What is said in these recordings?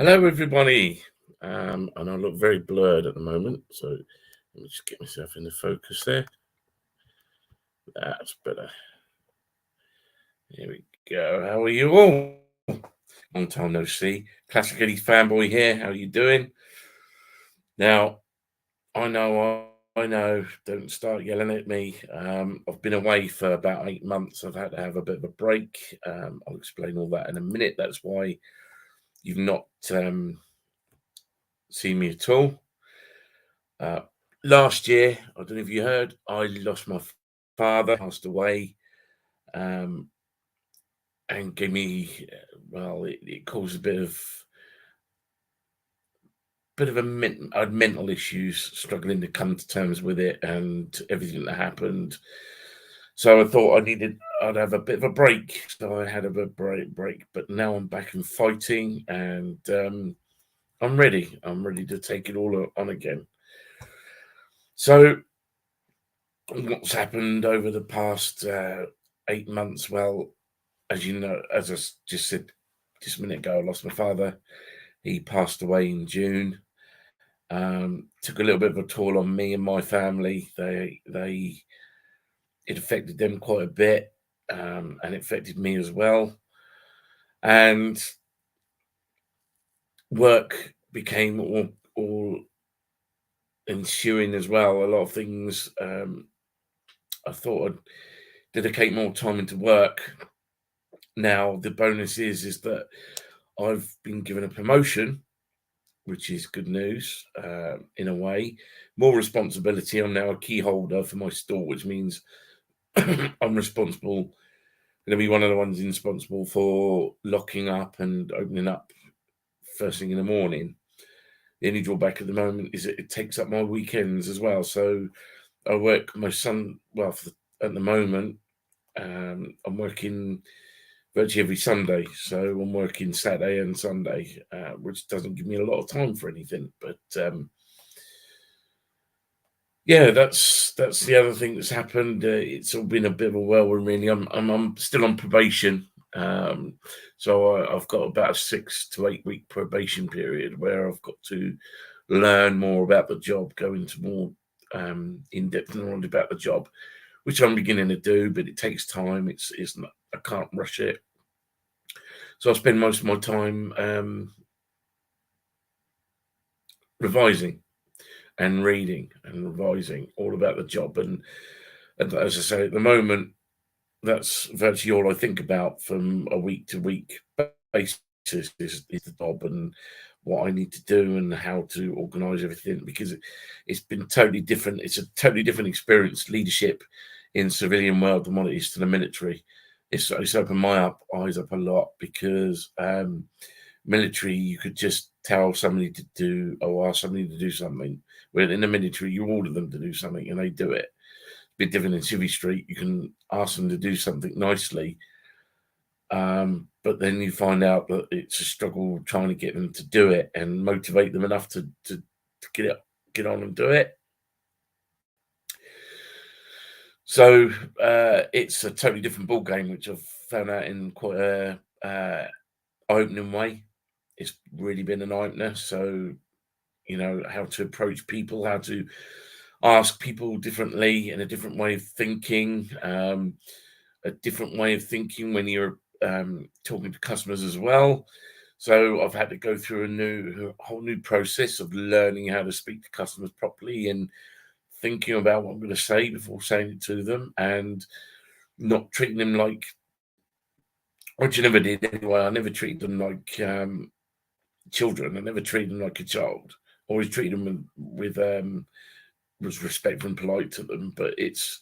Hello, everybody. And I look very blurred at the moment, so let me just get myself in the focus there. That's better. Here we go. How are you all? Long time no see. Classic Eddie fanboy here. How are you doing? Now, I know. Don't start yelling at me. I've been away for about 8 months. I've had to have a bit of a break. I'll explain all that in a minute. That's why you've not seen me at all. Uh, Last year, I don't know if you heard, I lost my father, passed away, um, and gave me, well, it caused a bit of I had mental issues, struggling to come to terms with it and everything that happened. So I thought I'd have a bit of a break. So I had a bit of break, but now I'm back in fighting, and I'm ready. I'm ready to take it all on again. So what's happened over the past 8 months? Well, as you know, as just said just a minute ago, I lost my father. He passed away in June. Took a little bit of a toll on me and my family. They it affected them quite a bit, and it affected me as well. And work became all ensuing as well. A lot of things. I thought I'd dedicate more time into work. Now the bonus is that I've been given a promotion, which is good news in a way. More responsibility. I'm now a key holder for my store, which means I'm responsible, going to be one of the ones responsible for locking up and opening up first thing in the morning. The only drawback at the moment is that it takes up my weekends as well. So I work my son, well, at the moment, I'm working virtually every Sunday. So I'm working Saturday and Sunday, which doesn't give me a lot of time for anything. But yeah, that's the other thing that's happened. It's all been a bit of a whirlwind, really. I'm still on probation, um, so I've got about a 6 to 8 week probation period where I've got to learn more about the job, go into more in depth knowledge about the job, which I'm beginning to do, but it takes time. It's not, I can't rush it. So I spend most of my time revising and reading and revising all about the job. And as I say, at the moment, that's virtually all I think about from a week to week basis is the job and what I need to do and how to organise everything because it's been totally different. It's a totally different experience, leadership in civilian world than what it is to the military. It's opened my eyes up a lot because military, you could just tell somebody to do or ask somebody to do something. Where in the military, you order them to do something and they do it. Bit different in Civvy Street. You can ask them to do something nicely, but then you find out that it's a struggle trying to get them to do it and motivate them enough to get on and do it. So it's a totally different ball game, which I've found out in quite a opening way. It's really been an opener. So how to approach people, how to ask people differently and a different way of thinking, a different way of thinking when you're talking to customers as well. So I've had to go through a whole new process of learning how to speak to customers properly and thinking about what I'm going to say before saying it to them and not treating them like, which I never did anyway. I never treated them like children. I never treated them like a child. Always treated them was respectful and polite to them. But it's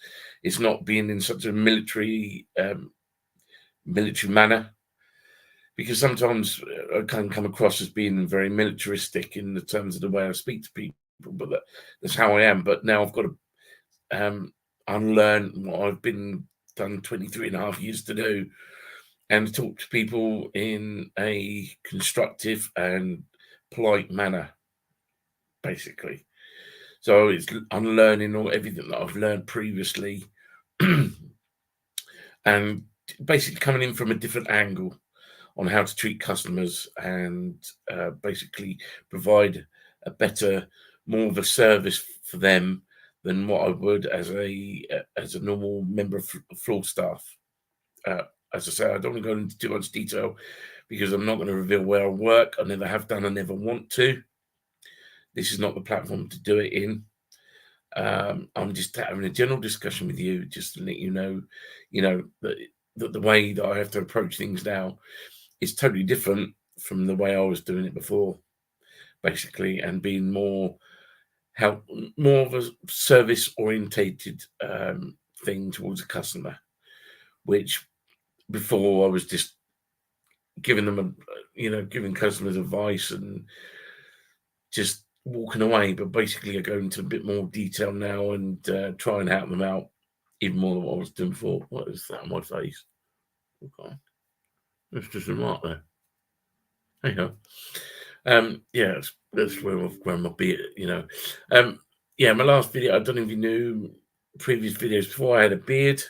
not being in such a military manner because sometimes I can come across as being very militaristic in the terms of the way I speak to people. But that's how I am. But now I've got to unlearn what I've been done 23 and a half years to do and talk to people in a constructive and polite manner, basically. So it's unlearning everything that I've learned previously and basically coming in from a different angle. on how to treat customers and basically provide a better, more of a service for them than what I would as a normal member of floor staff. Uh, as I say, I don't want to go into too much detail because I'm not going to reveal where I work. I never have done. I never want to. This is not the platform to do it in. I'm just having a general discussion with you, just to let you know that the way that I have to approach things now is totally different from the way I was doing it before, basically, and being more of a service orientated thing towards a customer, which before I was just giving them giving customers advice and just walking away. But basically I go into a bit more detail now and try and help them out even more than what I was doing before. What is that on my face? Okay. That's just a mark there. Anyhow. Yeah, that's where my beard, yeah, my last video, I don't know if you knew, previous videos before I had a beard,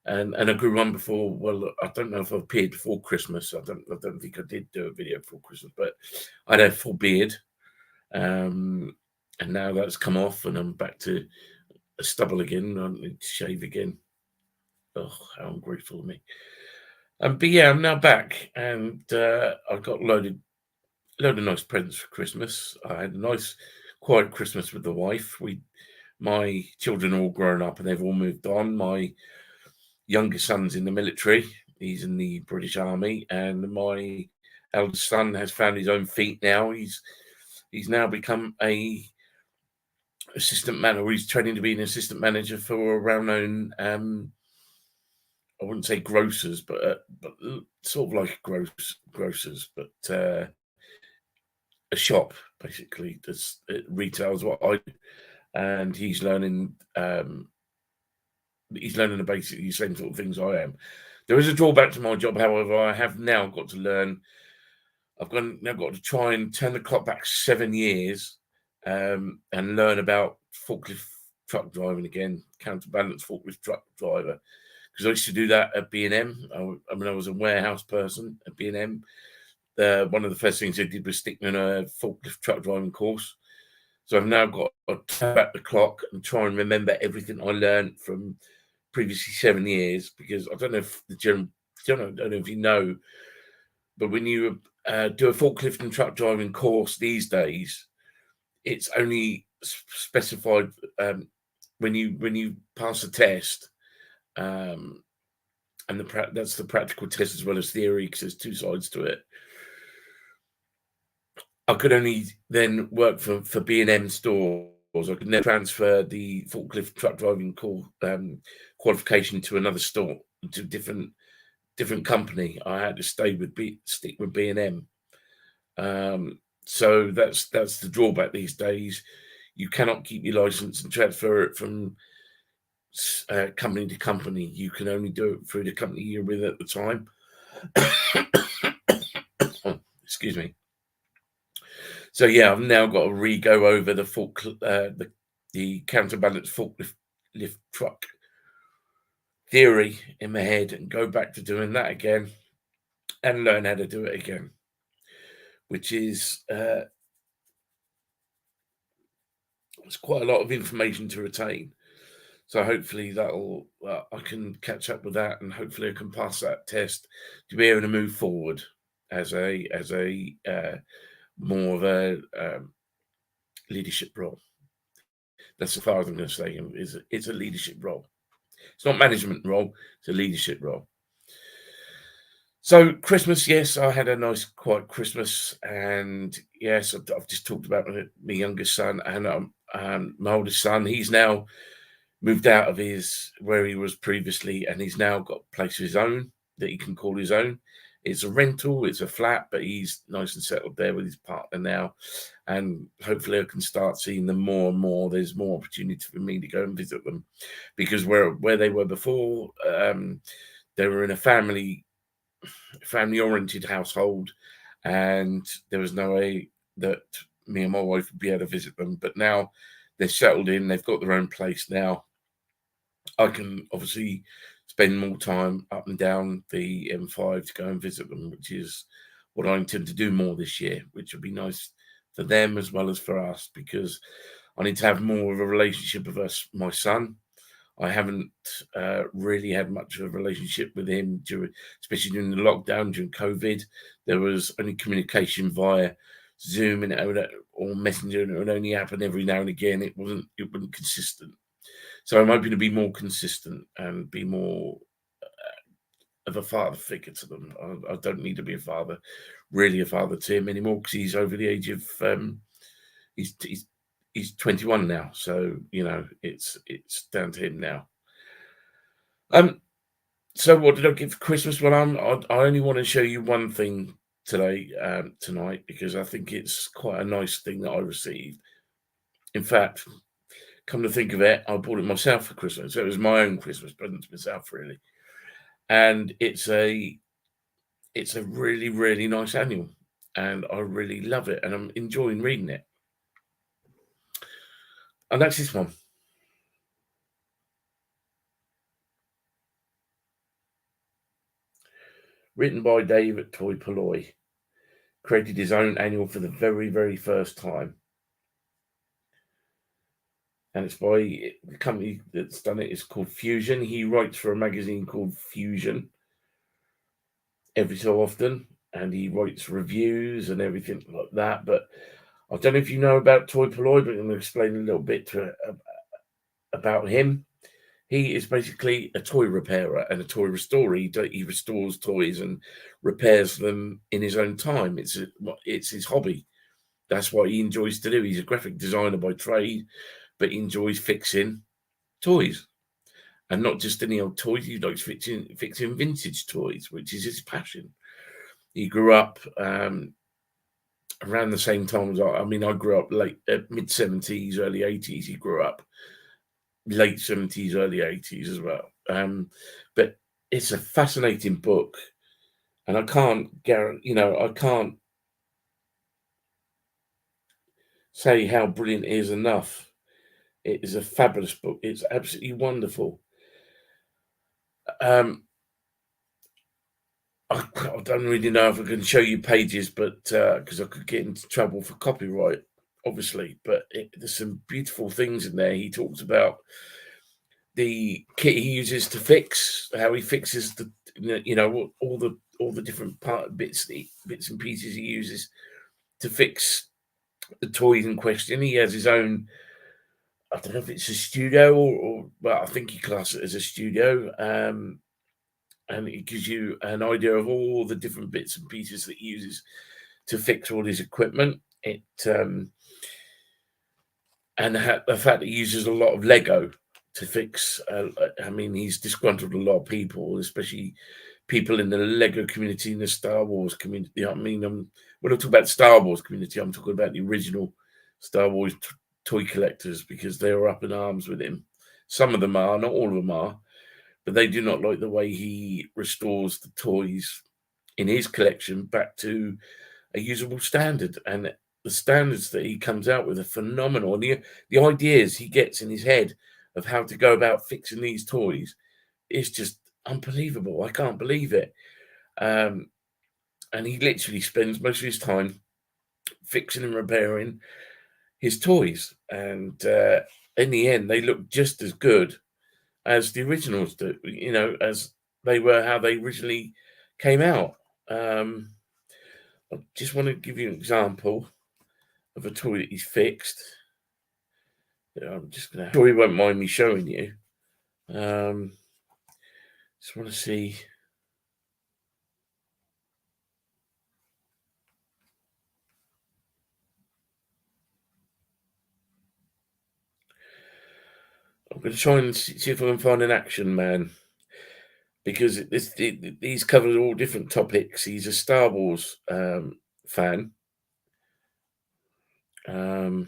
and I grew one before. Well, I don't know if I appeared before Christmas. I don't think I did do a video before Christmas, but I had a full beard, and now that's come off, and I'm back to a stubble again. I need to shave again. Oh, how ungrateful of me. But yeah, I'm now back, and I've got load of nice presents for Christmas. I had a nice, quiet Christmas with the wife. My children are all grown up and they've all moved on. My youngest son's in the military. He's in the British Army, and my eldest son has found his own feet now. He's now become a assistant manager. He's training to be an assistant manager for a well-known, I wouldn't say grocers, but sort of like grocers, but a shop basically that retails what I do, and he's learning the basically same sort of things I am. There is a drawback to my job, however. I have now got to learn. Now got to try and turn the clock back 7 years and learn about forklift truck driving again, counterbalance forklift truck driver, because I used to do that at B&M. I mean, I was a warehouse person at B&M. One of the first things I did was stick me on a forklift truck driving course. So I've now got to turn back the clock and try and remember everything I learned from previously 7 years, because I don't know if I don't know if you know, but when you do a forklift and truck driving course these days, it's only specified when you pass a test, and that's the practical test as well as theory, because there's two sides to it. I could only then work for B&M stores. I could never transfer the forklift truck driving qualification to another store, to a different company. I had to stick with B&M. So that's the drawback these days. You cannot keep your license and transfer it from company to company. You can only do it through the company you're with at the time. Oh, excuse me. So yeah, I've now got to go over the counterbalance forklift truck theory in my head and go back to doing that again and learn how to do it again, which is it's quite a lot of information to retain. So hopefully I can catch up with that, and hopefully I can pass that test to be able to move forward as a more of a leadership role. That's as far as I'm going to say. It's a leadership role. It's not management role. It's a leadership role. So Christmas, yes, I had a nice quiet Christmas, and yes, I've just talked about my youngest son and my oldest son. He's now moved out of where he was previously, and he's now got a place of his own that he can call his own. It's a rental, it's a flat, but he's nice and settled there with his partner now, and hopefully I can start seeing them more and more. There's more opportunity for me to go and visit them, because where they were before, they were in a family oriented household, and there was no way that me and my wife would be able to visit them. But now they're settled in, they've got their own place now. I can obviously spend more time up and down the M5 to go and visit them, which is what I intend to do more this year, which will be nice for them as well as for us, because I need to have more of a relationship with my son. I haven't really had much of a relationship with him especially during the lockdown, during COVID. There was only communication via Zoom or Messenger, and it would only happen every now and again. It wasn't consistent. So I'm hoping to be more consistent and be more of a father figure to them. I don't need to be really a father to him anymore, because he's over the age of he's 21 now. So it's down to him now. So what did I get for Christmas? Well, I only want to show you one thing tonight, because I think it's quite a nice thing that I received. In fact, come to think of it, I bought it myself for Christmas. So it was my own Christmas present to myself, really. And it's a really, really nice annual, and I really love it, and I'm enjoying reading it. And that's this one. Written by David Toy Polloi. Created his own annual for the very, very first time. And it's by the company that's done it is called Fusion. He writes for a magazine called Fusion every so often, and he writes reviews and everything like that. But I don't know if you know about Toy Polloi, but I'm going to explain a little bit about him. He is basically a toy repairer and a toy restorer. He restores toys and repairs them in his own time. It's his hobby. That's what he enjoys to do. He's a graphic designer by trade, but he enjoys fixing toys. And not just any old toys. He likes fixing vintage toys, which is his passion. He grew up around the same time as I mean, I grew up mid 70s, early 80s. He grew up late 70s, early 80s as well. But it's a fascinating book, and I can't guarantee, I can't say how brilliant it is enough. It is a fabulous book. It's absolutely wonderful. I don't really know if I can show you pages, but because I could get into trouble for copyright, obviously. But there's some beautiful things in there. He talks about the kit he uses to fix, how he fixes all the different bits and pieces he uses to fix the toys in question. He has his own. I don't know if it's a studio but I think he classes it as a studio. And it gives you an idea of all the different bits and pieces that he uses to fix all his equipment. And the fact that he uses a lot of Lego to fix. I mean, he's disgruntled a lot of people, especially people in the Lego community, in the Star Wars community. I mean, when I talk about Star Wars community, I'm talking about the original Star Wars toy collectors, because they are up in arms with him. Some of them are, not all of them are, but they do not like the way he restores the toys in his collection back to a usable standard. And the standards that he comes out with are phenomenal. And the ideas he gets in his head of how to go about fixing these toys is just unbelievable. I can't believe it. And he literally spends most of his time fixing and repairing his toys. And in the end, they look just as good as the originals do, as they were, how they originally came out. I just want to give you an example of a toy that he's fixed. I'm just going to, sure he won't mind me showing you. Just want to see. I'm going to try and see if I can find an Action Man, because these cover all different topics. He's a Star Wars fan. I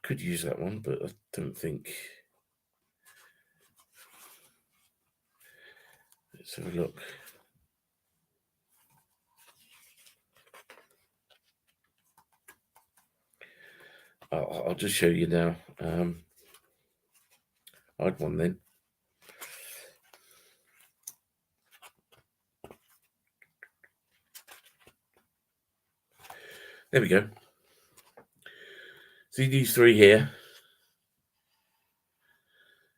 could use that one, but I don't think. Let's have a look. I'll just show you now. I had one then. There we go. See these 3 here?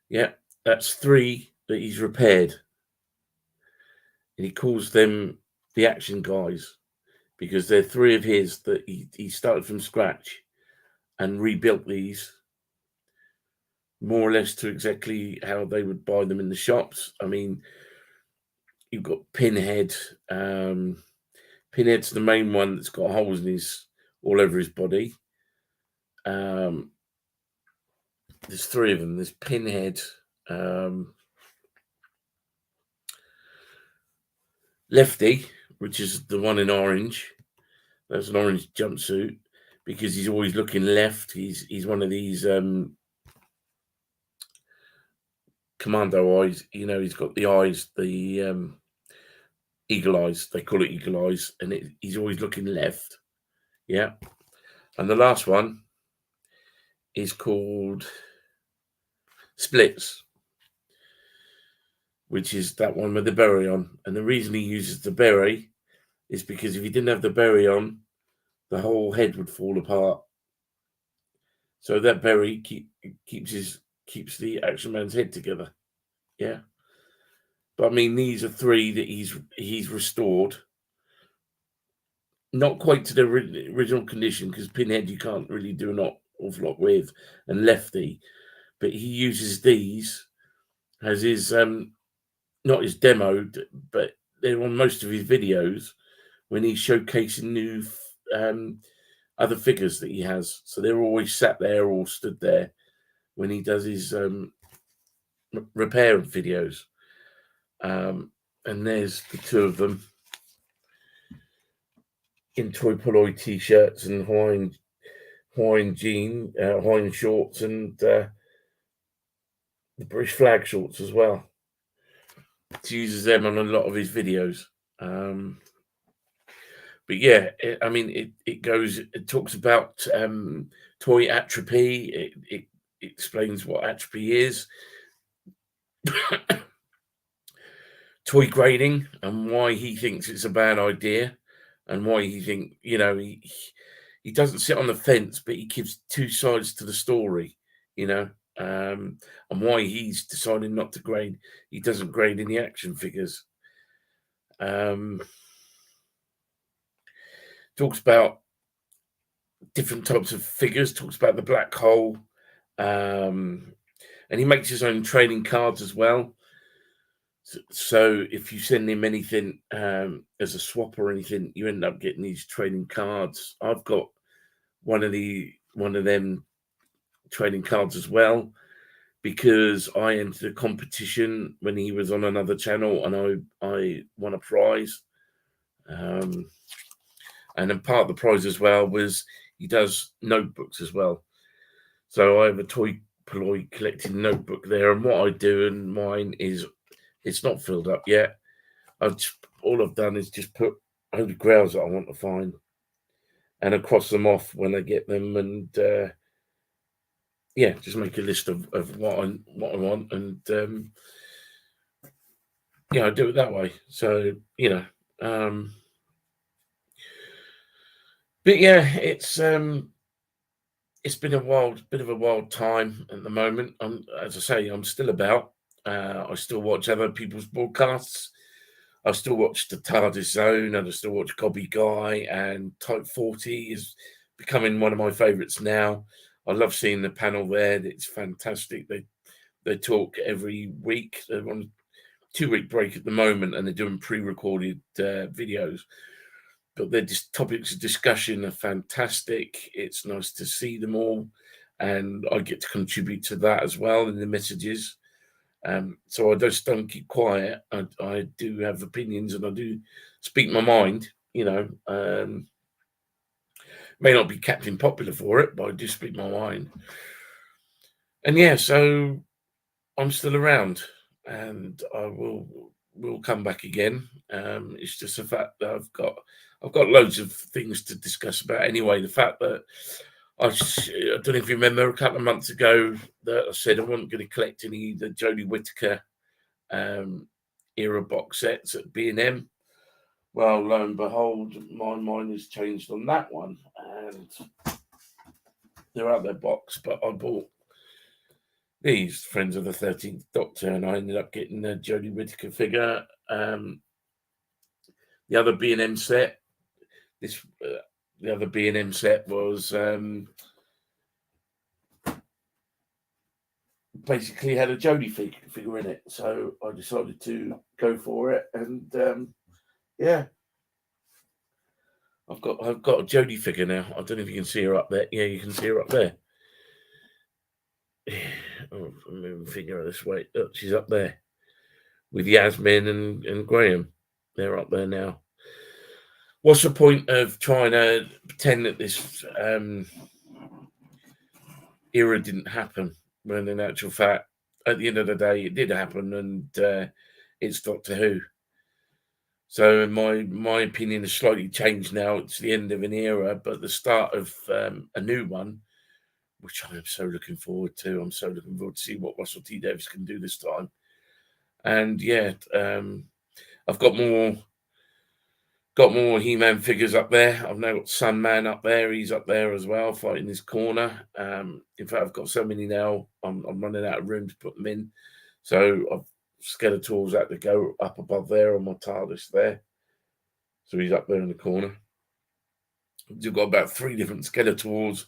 Yeah, that's 3 that he's repaired. And he calls them the action guys because they're 3 of his that he started from scratch and rebuilt these more or less to exactly how they would buy them in the shops. I mean, you've got Pinhead. Pinhead's the main one that's got holes in all over his body. There's 3 of them. There's Pinhead, Lefty, which is the one in orange. That's an orange jumpsuit because he's always looking left. He's one of these commando eyes. You know, he's got the eyes, the eagle eyes. They call it eagle eyes, and he's always looking left. Yeah. And the last one is called Splits, which is that one with the berry on. And the reason he uses the berry is because if he didn't have the berry on, the whole head would fall apart. So that berry keeps the Action Man's head together. Yeah. But I mean, these are 3 that he's restored. Not quite to the original condition, because Pinhead you can't really do an awful lot with, and Lefty, but he uses these as his not his demo, but they're on most of his videos when he's showcasing new other figures that he has. So they're always sat there or stood there when he does his repair videos. And there's the 2 of them in Toy Polloi t-shirts and Hawaiian shorts, and the British flag shorts as well. He uses them on a lot of his videos. But yeah, it talks about toy atrophy. It explains what atrophy is, toy grading, and why he thinks it's a bad idea, and why he doesn't sit on the fence, but he gives 2 sides to the story, and why he's decided not to grade. He doesn't grade any action figures. Talks about different types of figures, talks about the black hole, and he makes his own trading cards as well. So if you send him anything as a swap or anything, you end up getting these trading cards. I've got one of them trading cards as well, because I entered a competition when he was on another channel, and I won a prize. And then part of the prize as well was he does notebooks as well. So I have a Toy Polloi collecting notebook there, and what I do, and mine is, it's not filled up yet. All I've done is just put holy grails that I want to find, and I cross them off when I get them, and just make a list of what I want, and I do it that way. So but yeah, it's been a bit of a wild time at the moment. As I say, I'm still about. I still watch other people's broadcasts. I still watch the TARDIS Zone, and I still watch Cobby Guy, and Type 40 is becoming one of my favourites now. I love seeing the panel there. It's fantastic. They talk every week. They're on a 2-week break at the moment, and they're doing pre-recorded videos. But their topics of discussion are fantastic. It's nice to see them all, and I get to contribute to that as well in the messages. So I just don't keep quiet. I do have opinions, and I do speak my mind. May not be Captain Popular for it, but I do speak my mind. And yeah, so I'm still around, and I will come back again. It's just the fact that I've got loads of things to discuss about anyway. The fact that I don't know if you remember a couple of months ago that I said I wasn't going to collect any of the Jodie Whittaker era box sets at B&M. Well, lo and behold, my mind has changed on that one, and they're out their box. But I bought these Friends of the 13th Doctor, and I ended up getting the Jodie Whittaker figure. The other B&M set, the other B&M set was basically had a Jodie figure in it, so I decided to go for it, and yeah, I've got a Jodie figure now. I don't know if you can see her up there. Yeah, you can see her up there. Oh, I'm moving finger this way. Look, she's up there with Yasmin and Graham. They're up there now. What's the point of trying to pretend that this era didn't happen when, in actual fact, at the end of the day, it did happen, and it's Doctor Who. So my opinion has slightly changed now. It's the end of an era, but the start of a new one, which I am so looking forward to. I'm so looking forward to see what Russell T Davies can do this time. And yeah, I've got more He-Man figures up there. I've now got Sandman up there. He's up there as well, fighting his corner. In fact, I've got so many now. I'm running out of room to put them in. So I've Skeletor's had to go up above there on my TARDIS there. So he's up there in the corner. You've got about 3 different Skeletors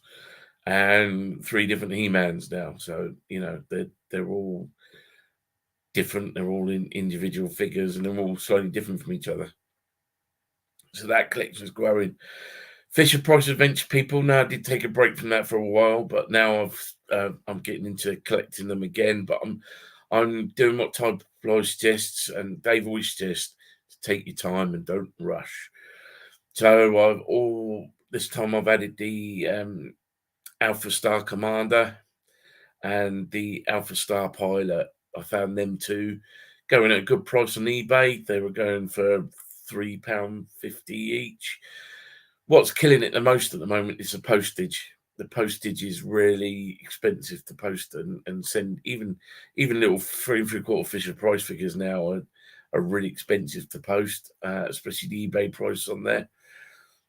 and 3 different He-Mans now. So, you know, they're all different. They're all in individual figures, and they're all slightly different from each other. So that collection is growing. Fisher Price Adventure people. Now I did take a break from that for a while, but now I'm getting into collecting them again. But I'm doing what Todd Ploy suggests, and Dave always suggests, to take your time and don't rush. So this time I've added the Alpha Star Commander and the Alpha Star Pilot. I found them two going at a good price on eBay. They were going for £3.50 each. What's killing it the most at the moment is the postage. The postage is really expensive to post and send. Even little 3 3/4 Fisher Price figures now are really expensive to post, especially the eBay price on there.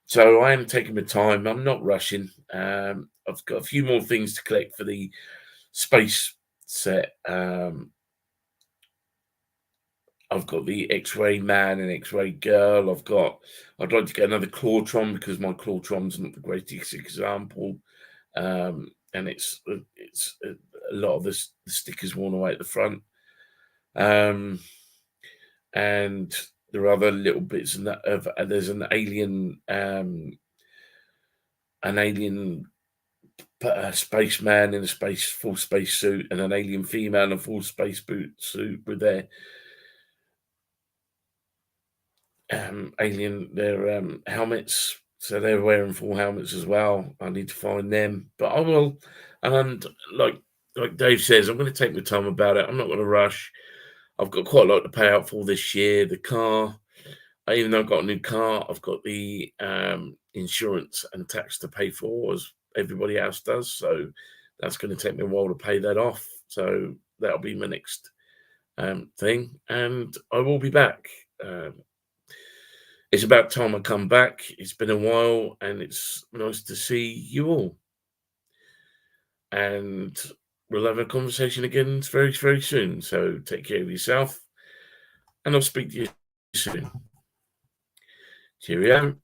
So I am taking my time. I'm not rushing. I've got a few more things to collect for the space set. I've got the X-Ray Man and X-Ray Girl. I'd like to get another Clawtron because my Clawtron's not the greatest example. And it's a lot of the stickers worn away at the front. And there are other little bits in that there's an alien spaceman in a full space suit, and an alien female in a full space suit with their helmets. So they're wearing full helmets as well. I need to find them, but I will. And like Dave says, I'm going to take my time about it. I'm not going to rush. I've got quite a lot to pay out for this year. The car, even though I've got a new car, I've got the insurance and tax to pay for, as everybody else does. So that's going to take me a while to pay that off. So that'll be my next thing, and I will be back. It's about time I come back. It's been a while, and it's nice to see you all. And we'll have a conversation again very, very soon. So take care of yourself, and I'll speak to you soon. Cheerio.